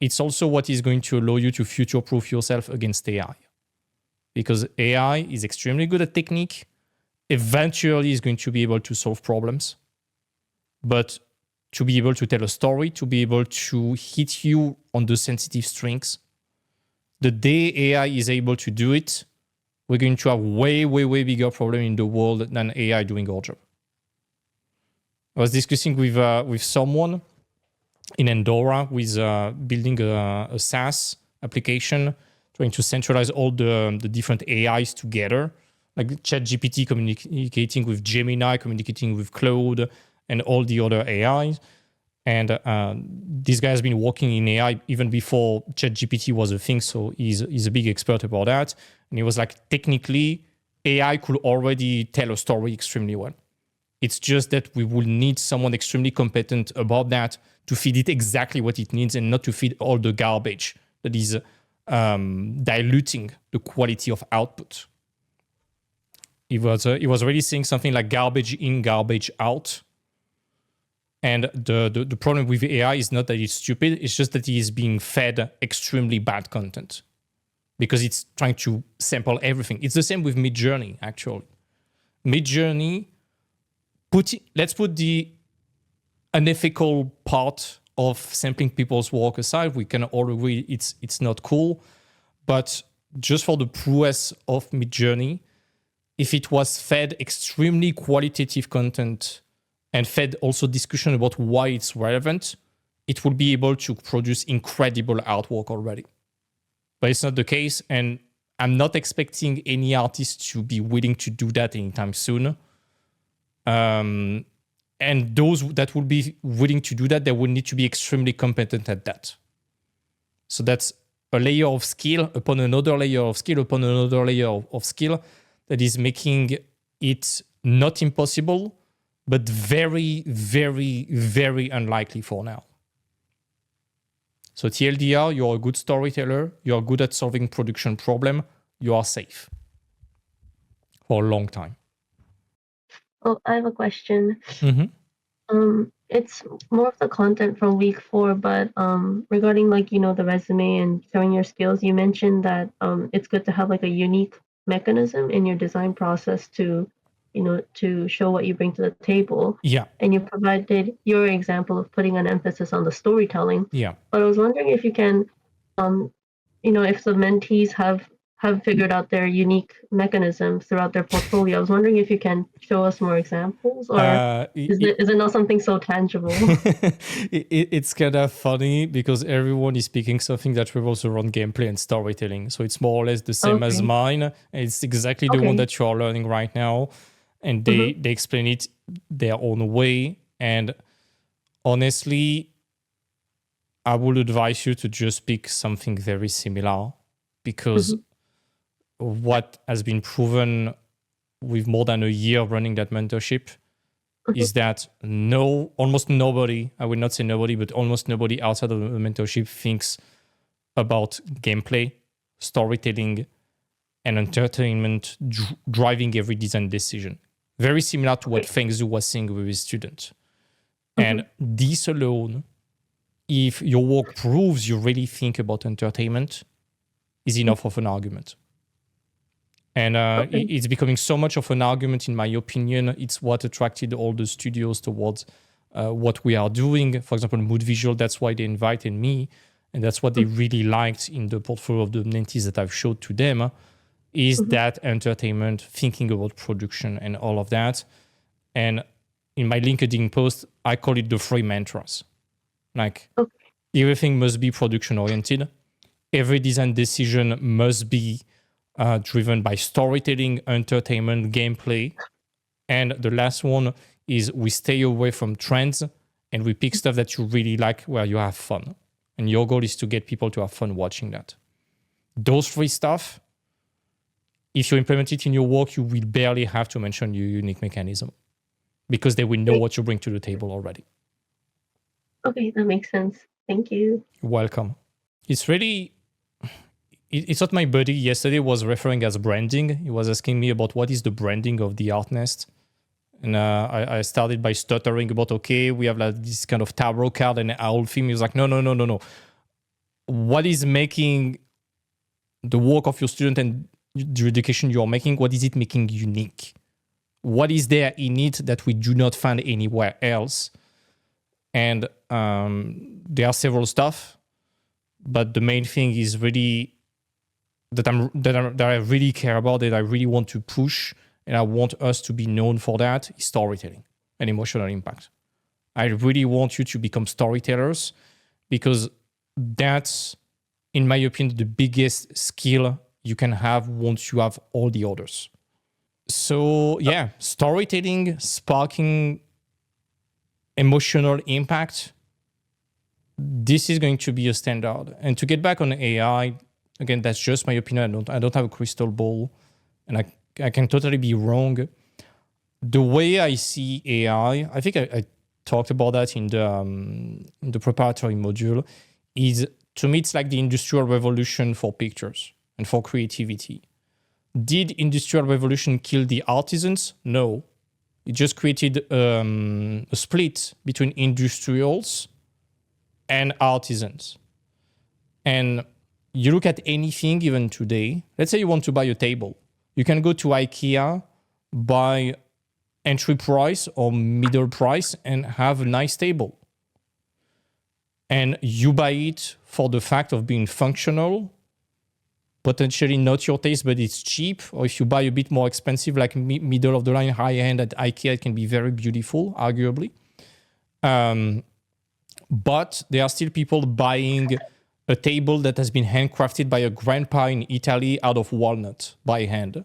it's also what is going to allow you to future-proof yourself against AI. Because AI is extremely good at technique, eventually is going to be able to solve problems. But to be able to tell a story, to be able to hit you on the sensitive strings, the day AI is able to do it, we're going to have way, way, way bigger problem in the world than AI doing our job. I was discussing with someone in Andorra who is building a SaaS application, trying to centralize all the different AIs together, like ChatGPT communicating with Gemini, communicating with Claude, and all the other AIs. And this guy has been working in AI even before ChatGPT was a thing, so he's a big expert about that. And he was like, technically, AI could already tell a story extremely well. It's just that we will need someone extremely competent about that to feed it exactly what it needs and not to feed all the garbage that is diluting the quality of output. He was already saying something like garbage in, garbage out. And the problem with AI is not that it's stupid, it's just that it is being fed extremely bad content because it's trying to sample everything. It's the same with Midjourney, actually. Midjourney, let's put the unethical part of sampling people's work aside. We can all agree it's not cool. But just for the prowess of Midjourney, if it was fed extremely qualitative content and fed also discussion about why it's relevant, it will be able to produce incredible artwork already. But it's not the case, and I'm not expecting any artist to be willing to do that anytime soon. And those that will be willing to do that, they will need to be extremely competent at that. So that's a layer of skill upon another layer of skill upon another layer of skill that is making it not impossible, but very, very, very unlikely for now. So TLDR, you're a good storyteller, you're good at solving production problem, you are safe for a long time. Oh, I have a question. Mm-hmm. It's more of the content from week 4, but regarding the resume and showing your skills, you mentioned that it's good to have like a unique mechanism in your design process to show what you bring to the table. Yeah. And you provided your example of putting an emphasis on the storytelling. Yeah. But I was wondering if you can, if the mentees have figured out their unique mechanisms throughout their portfolio. I was wondering if you can show us more examples, or is it not something so tangible? It's kind of funny because everyone is speaking something that revolves around gameplay and storytelling. So it's more or less the same as mine. And it's exactly the one that you are learning right now. And they explain it their own way. And honestly, I would advise you to just pick something very similar, because what has been proven with more than a year running that mentorship is that almost nobody, I would not say nobody, but almost nobody outside of the mentorship thinks about gameplay, storytelling, and entertainment driving every design decision. Very similar to what Feng Zhu was saying with his student. And this alone, if your work proves you really think about entertainment, is enough of an argument. And it's becoming so much of an argument, in my opinion. It's what attracted all the studios towards what we are doing. For example, Mood Visual, that's why they invited me. And that's what they really liked in the portfolio of the mentees that I've showed to them, is that entertainment, thinking about production and all of that. And in my LinkedIn post, I call it the 3 mantras. Like, everything must be production-oriented. Every design decision must be driven by storytelling, entertainment, gameplay. And the last one is we stay away from trends and we pick stuff that you really like where you have fun. And your goal is to get people to have fun watching that. Those 3 stuff, if you implement it in your work, you will barely have to mention your unique mechanism, because they will know what you bring to the table already. Okay, that makes sense. Thank you. You're welcome. It's really... It's what my buddy yesterday was referring as branding. He was asking me about what is the branding of the Art Nest. And I started by stuttering about, we have like this kind of tarot card and owl theme. He was like, no. what is making the work of your student and the education you're making, what is it making unique? What is there in it that we do not find anywhere else? And there are several stuff, but the main thing is really that I really care about, that I really want to push, and I want us to be known for that, is storytelling and emotional impact. I really want you to become storytellers, because that's, in my opinion, the biggest skill you can have once you have all the others. So yeah, storytelling, sparking emotional impact, this is going to be a standard. And to get back on AI, again, that's just my opinion. I don't have a crystal ball, and I can totally be wrong. The way I see AI, I think I talked about that in the preparatory module, is, to me, it's like the Industrial Revolution for pictures and for creativity. Did Industrial Revolution kill the artisans? No. It just created a split between industrials and artisans. And you look at anything, even today, let's say you want to buy a table. You can go to IKEA, buy entry price or middle price, and have a nice table. And you buy it for the fact of being functional, potentially not your taste, but it's cheap. Or if you buy a bit more expensive, like middle of the line, high end at IKEA, it can be very beautiful, arguably. But there are still people buying a table that has been handcrafted by a grandpa in Italy out of walnut by hand.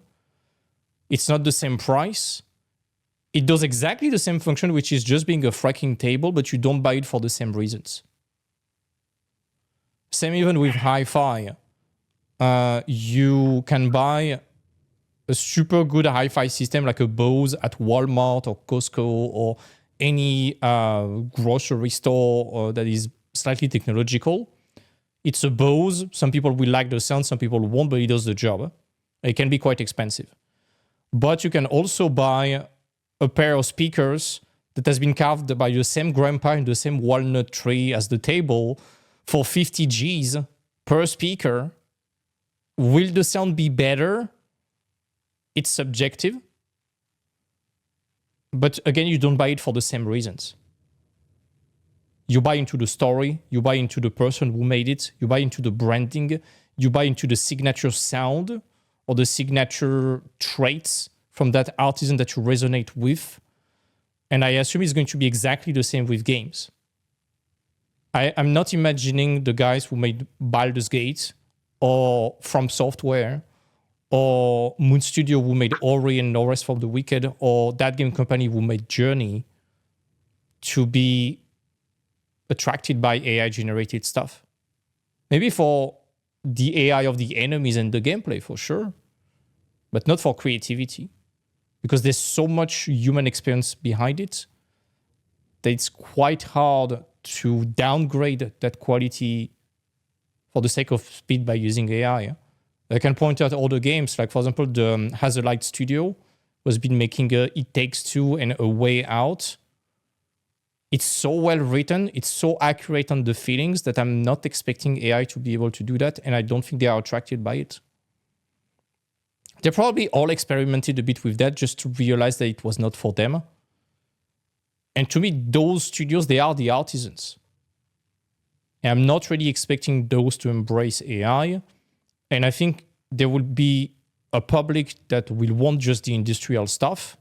It's not the same price. It does exactly the same function, which is just being a fracking table, but you don't buy it for the same reasons. Same even with hi-fi. You can buy a super good hi-fi system like a Bose at Walmart or Costco or any grocery store that is slightly technological. It's a Bose. Some people will like the sound, some people won't, but it does the job. It can be quite expensive. But you can also buy a pair of speakers that has been carved by the same grandpa in the same walnut tree as the table for 50 G's per speaker. Will the sound be better? It's subjective. But again, you don't buy it for the same reasons. You buy into the story, you buy into the person who made it, you buy into the branding, you buy into the signature sound or the signature traits from that artisan that you resonate with. And I assume it's going to be exactly the same with games. I'm not imagining the guys who made Baldur's Gate or From Software or Moon Studio who made Ori and No Rest for the Wicked, or that game company who made Journey, to be attracted by AI-generated stuff. Maybe for the AI of the enemies and the gameplay, for sure, but not for creativity, because there's so much human experience behind it that it's quite hard to downgrade that quality for the sake of speed by using AI. I can point out other games, like, for example, the Hazelight Studio was been making It Takes Two and A Way Out. It's so well written, it's so accurate on the feelings that I'm not expecting AI to be able to do that, and I don't think they are attracted by it. They probably all experimented a bit with that just to realize that it was not for them. And to me, those studios, they are the artisans. And I'm not really expecting those to embrace AI. And I think there will be a public that will want just the industrial stuff.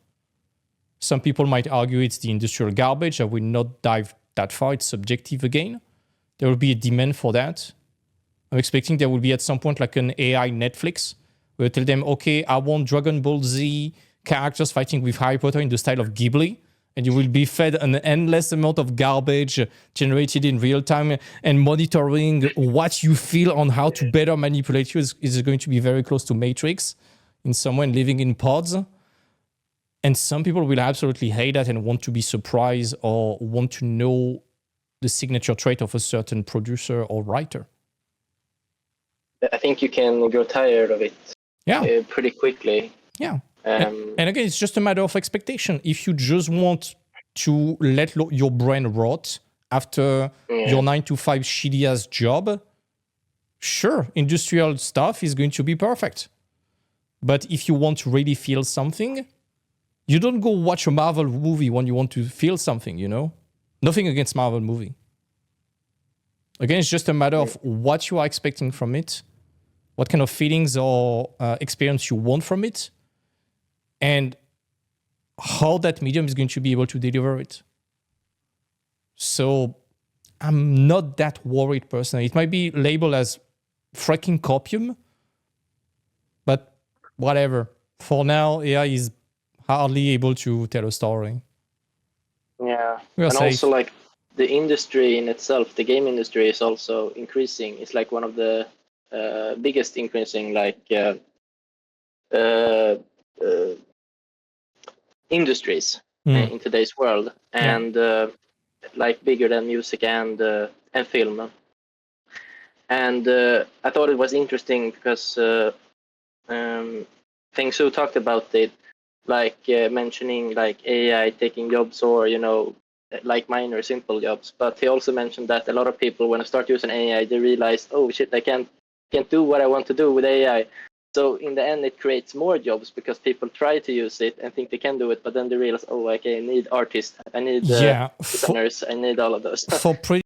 Some people might argue it's the industrial garbage. I will not dive that far. It's subjective again. There will be a demand for that. I'm expecting there will be at some point like an AI Netflix where you tell them, okay, I want Dragon Ball Z characters fighting with Harry Potter in the style of Ghibli. And you will be fed an endless amount of garbage generated in real time, and monitoring what you feel on how to better manipulate you is going to be very close to Matrix in someone living in pods. And some people will absolutely hate that and want to be surprised or want to know the signature trait of a certain producer or writer. I think you can grow tired of it pretty quickly. Yeah. And again, it's just a matter of expectation. If you just want to let your brain rot after your 9-to-5 shitty-ass job, sure, industrial stuff is going to be perfect. But if you want to really feel something, you don't go watch a Marvel movie when you want to feel something, you know? Nothing against Marvel movie. Again, it's just a matter of what you are expecting from it, what kind of feelings or experience you want from it, and how that medium is going to be able to deliver it. So I'm not that worried personally. It might be labeled as freaking copium, but whatever. For now, AI is hardly able to tell a story. Yeah, and safe. Also like the industry in itself, the game industry is also increasing. It's like one of the biggest increasing industries in today's world, and like bigger than music and film. And I thought it was interesting because Feng Su talked about it, like mentioning like AI taking jobs, or like minor simple jobs. But he also mentioned that a lot of people, when I start using AI, they realize, oh shit, I can't do what I want to do with AI. So in the end, it creates more jobs because people try to use it and think they can do it, but then they realize, oh, okay, I need artists, I need designers, I need all of those. For pretty